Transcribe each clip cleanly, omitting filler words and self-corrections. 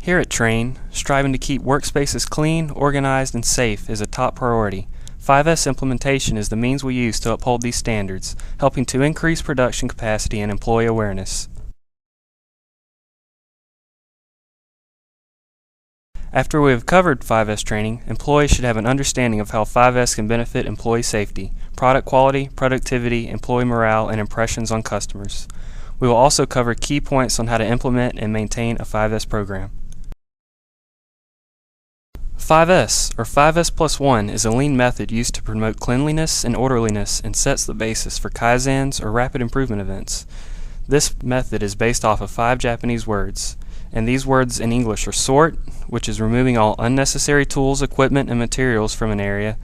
Here at Trane, striving to keep workspaces clean, organized, and safe is a top priority. 5S implementation is the means we use to uphold these standards, helping to increase production capacity and employee awareness. After we have covered 5S training, employees should have an understanding of how 5S can benefit employee safety, product quality, productivity, employee morale, and impressions on customers. We will also cover key points on how to implement and maintain a 5S program. 5S, or 5S plus 1, is a lean method used to promote cleanliness and orderliness and sets the basis for kaizens or rapid improvement events. This method is based off of 5 Japanese words, and these words in English are sort, which is removing all unnecessary tools, equipment, and materials from an area.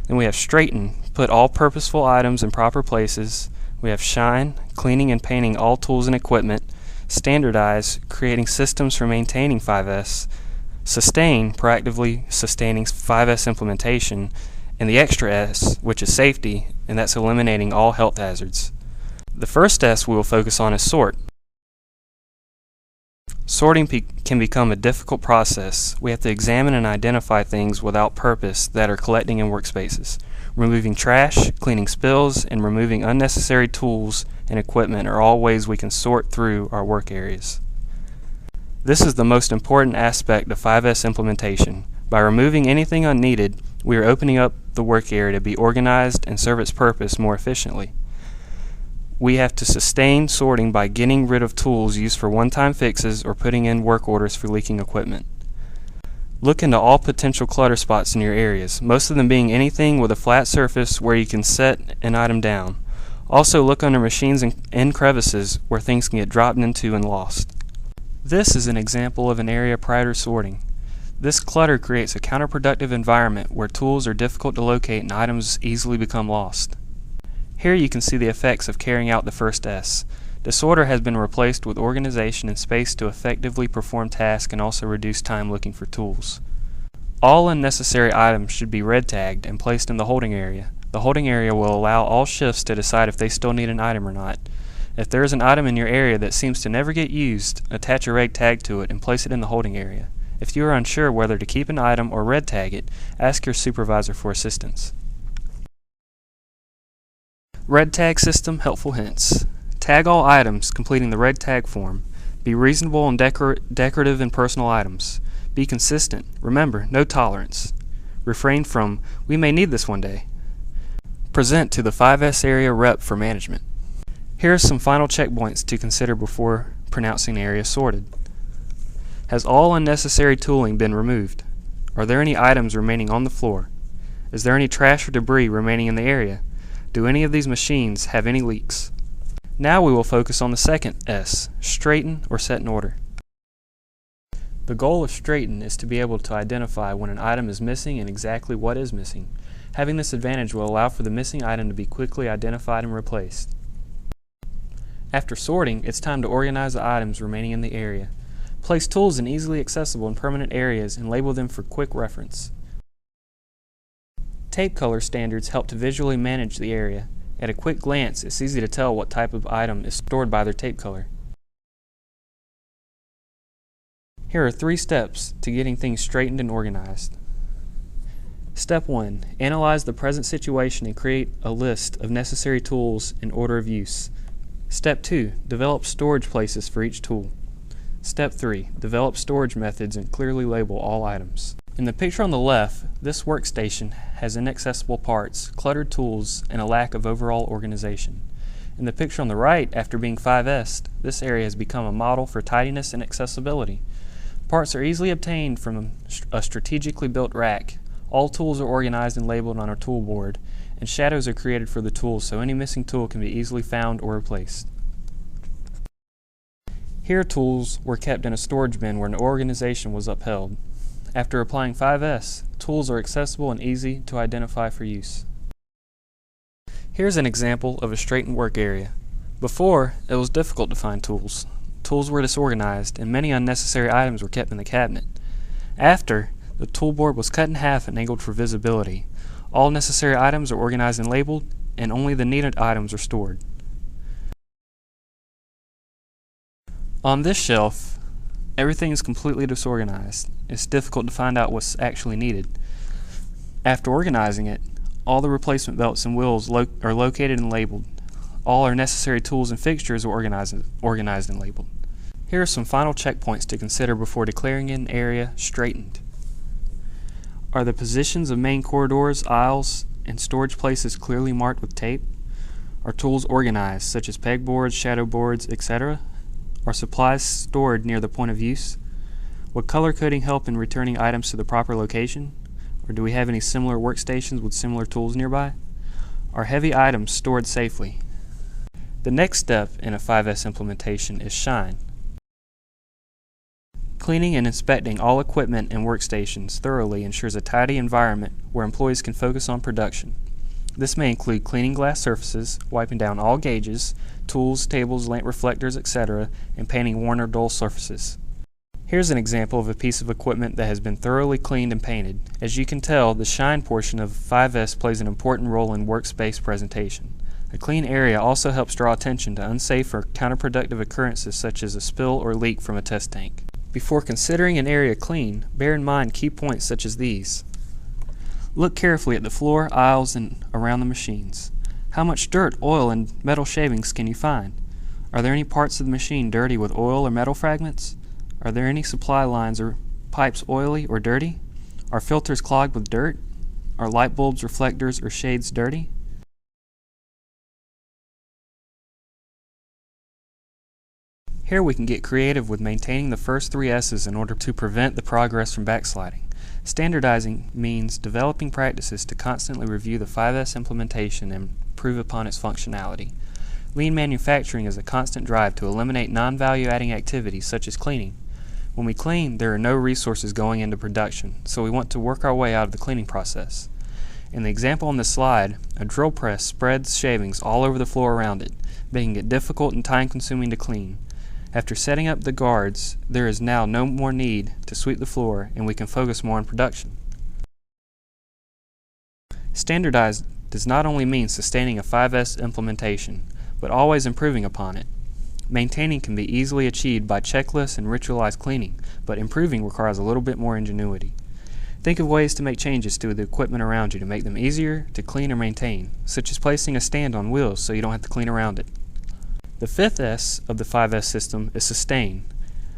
Then we have straighten, put all purposeful items in proper places. We have shine, cleaning and painting all tools and equipment. Standardize, creating systems for maintaining 5S. Sustain, proactively sustaining 5S implementation, and the extra S, which is safety, and that's eliminating all health hazards. The first S we will focus on is sort. Sorting can become a difficult process. We have to examine and identify things without purpose that are collecting in workspaces. Removing trash, cleaning spills, and removing unnecessary tools and equipment are all ways we can sort through our work areas. This is the most important aspect of 5S implementation. By removing anything unneeded, we are opening up the work area to be organized and serve its purpose more efficiently. We have to sustain sorting by getting rid of tools used for one-time fixes or putting in work orders for leaking equipment. Look into all potential clutter spots in your areas, most of them being anything with a flat surface where you can set an item down. Also look under machines and crevices where things can get dropped into and lost. This is an example of an area prior to sorting. This clutter creates a counterproductive environment where tools are difficult to locate and items easily become lost. Here you can see the effects of carrying out the first S. Disorder has been replaced with organization and space to effectively perform tasks and also reduce time looking for tools. All unnecessary items should be red tagged and placed in the holding area. The holding area will allow all shifts to decide if they still need an item or not. If there is an item in your area that seems to never get used, attach a red tag to it and place it in the holding area. If you are unsure whether to keep an item or red tag it, ask your supervisor for assistance. Red tag system helpful hints. Tag all items completing the red tag form. Be reasonable on decorative and personal items. Be consistent. Remember, no tolerance. Refrain from, "We may need this one day." Present to the 5S area rep for management. Here are some final checkpoints to consider before pronouncing an area sorted. Has all unnecessary tooling been removed? Are there any items remaining on the floor? Is there any trash or debris remaining in the area? Do any of these machines have any leaks? Now we will focus on the second S, straighten or set in order. The goal of straighten is to be able to identify when an item is missing and exactly what is missing. Having this advantage will allow for the missing item to be quickly identified and replaced. After sorting, it's time to organize the items remaining in the area. Place tools in easily accessible and permanent areas and label them for quick reference. Tape color standards help to visually manage the area. At a quick glance, it's easy to tell what type of item is stored by their tape color. Here are 3 steps to getting things straightened and organized. Step 1. Analyze the present situation and create a list of necessary tools in order of use. Step 2. Develop storage places for each tool. Step 3. Develop storage methods and clearly label all items. In the picture on the left, this workstation has inaccessible parts, cluttered tools, and a lack of overall organization. In the picture on the right, after being 5S'd, this area has become a model for tidiness and accessibility. Parts are easily obtained from a strategically built rack. All tools are organized and labeled on a tool board, and shadows are created for the tools so any missing tool can be easily found or replaced. Here tools were kept in a storage bin where an organization was upheld. After applying 5S, tools are accessible and easy to identify for use. Here's an example of a straightened work area. Before, it was difficult to find tools. Tools were disorganized and many unnecessary items were kept in the cabinet. After, the tool board was cut in half and angled for visibility. All necessary items are organized and labeled, and only the needed items are stored. On this shelf, Everything is completely disorganized. It's difficult to find out what's actually needed. After organizing it, all the replacement belts and wheels are located and labeled. All our necessary tools and fixtures are organized and labeled. Here are some final checkpoints to consider before declaring an area straightened. Are the positions of main corridors, aisles, and storage places clearly marked with tape? Are tools organized, such as pegboards, shadow boards, etc.? Are supplies stored near the point of use? Would color coding help in returning items to the proper location? Or do we have any similar workstations with similar tools nearby? Are heavy items stored safely? The next step in a 5S implementation is shine. Cleaning and inspecting all equipment and workstations thoroughly ensures a tidy environment where employees can focus on production. This may include cleaning glass surfaces, wiping down all gauges, tools, tables, lamp reflectors, etc., and painting worn or dull surfaces. Here's an example of a piece of equipment that has been thoroughly cleaned and painted. As you can tell, the shine portion of 5S plays an important role in workspace presentation. A clean area also helps draw attention to unsafe or counterproductive occurrences such as a spill or leak from a test tank. Before considering an area clean, bear in mind key points such as these. Look carefully at the floor, aisles, and around the machines. How much dirt, oil, and metal shavings can you find? Are there any parts of the machine dirty with oil or metal fragments? Are there any supply lines or pipes oily or dirty? Are filters clogged with dirt? Are light bulbs, reflectors, or shades dirty? Here we can get creative with maintaining the first 3 S's in order to prevent the progress from backsliding. Standardizing means developing practices to constantly review the 5S implementation and improve upon its functionality. Lean manufacturing is a constant drive to eliminate non-value-adding activities such as cleaning. When we clean, there are no resources going into production, so we want to work our way out of the cleaning process. In the example on this slide, a drill press spreads shavings all over the floor around it, making it difficult and time-consuming to clean. After setting up the guards, there is now no more need to sweep the floor and we can focus more on production. Standardized does not only mean sustaining a 5S implementation, but always improving upon it. Maintaining can be easily achieved by checklists and ritualized cleaning, but improving requires a little bit more ingenuity. Think of ways to make changes to the equipment around you to make them easier to clean or maintain, such as placing a stand on wheels so you don't have to clean around it. The 5th S of the 5S system is sustain,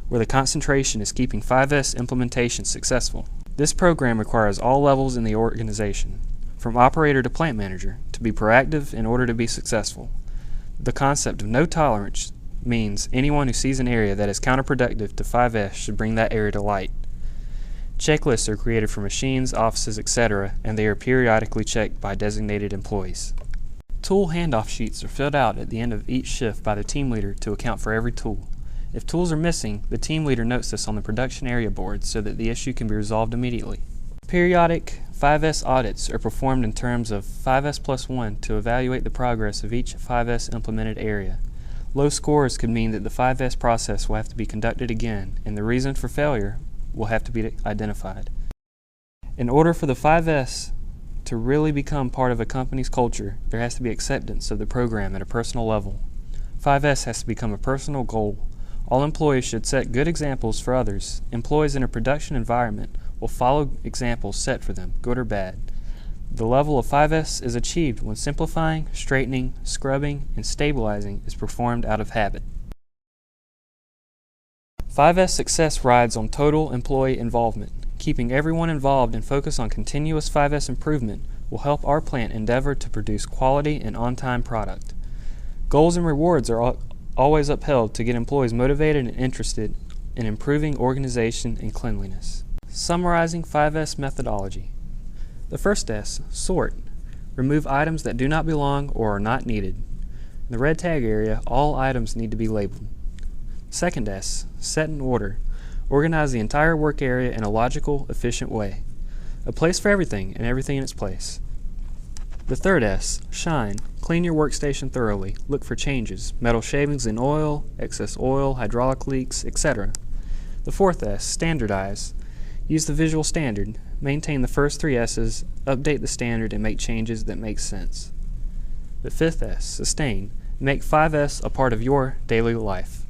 where the concentration is keeping 5S implementation successful. This program requires all levels in the organization, from operator to plant manager, to be proactive in order to be successful. The concept of no tolerance means anyone who sees an area that is counterproductive to 5S should bring that area to light. Checklists are created for machines, offices, etc., and they are periodically checked by designated employees. Tool handoff sheets are filled out at the end of each shift by the team leader to account for every tool. If tools are missing, the team leader notes this on the production area board so that the issue can be resolved immediately. Periodic 5S audits are performed in terms of 5S plus 1 to evaluate the progress of each 5S implemented area. Low scores could mean that the 5S process will have to be conducted again, and the reason for failure will have to be identified. In order for the 5S to really become part of a company's culture, there has to be acceptance of the program at a personal level. 5S has to become a personal goal. All employees should set good examples for others. Employees in a production environment will follow examples set for them, good or bad. The level of 5S is achieved when simplifying, straightening, scrubbing, and stabilizing is performed out of habit. 5S success rides on total employee involvement. Keeping everyone involved and focus on continuous 5S improvement will help our plant endeavor to produce quality and on-time product. Goals and rewards are always upheld to get employees motivated and interested in improving organization and cleanliness. Summarizing 5S methodology. The first S, sort. Remove items that do not belong or are not needed. In the red tag area, all items need to be labeled. Second S, set in order. Organize the entire work area in a logical, efficient way. A place for everything and everything in its place. The third S, shine. Clean your workstation thoroughly. Look for changes, metal shavings in oil, excess oil, hydraulic leaks, etc. The fourth S, standardize. Use the visual standard. Maintain the first 3 S's, update the standard, and make changes that make sense. The fifth S, sustain. Make 5S a part of your daily life.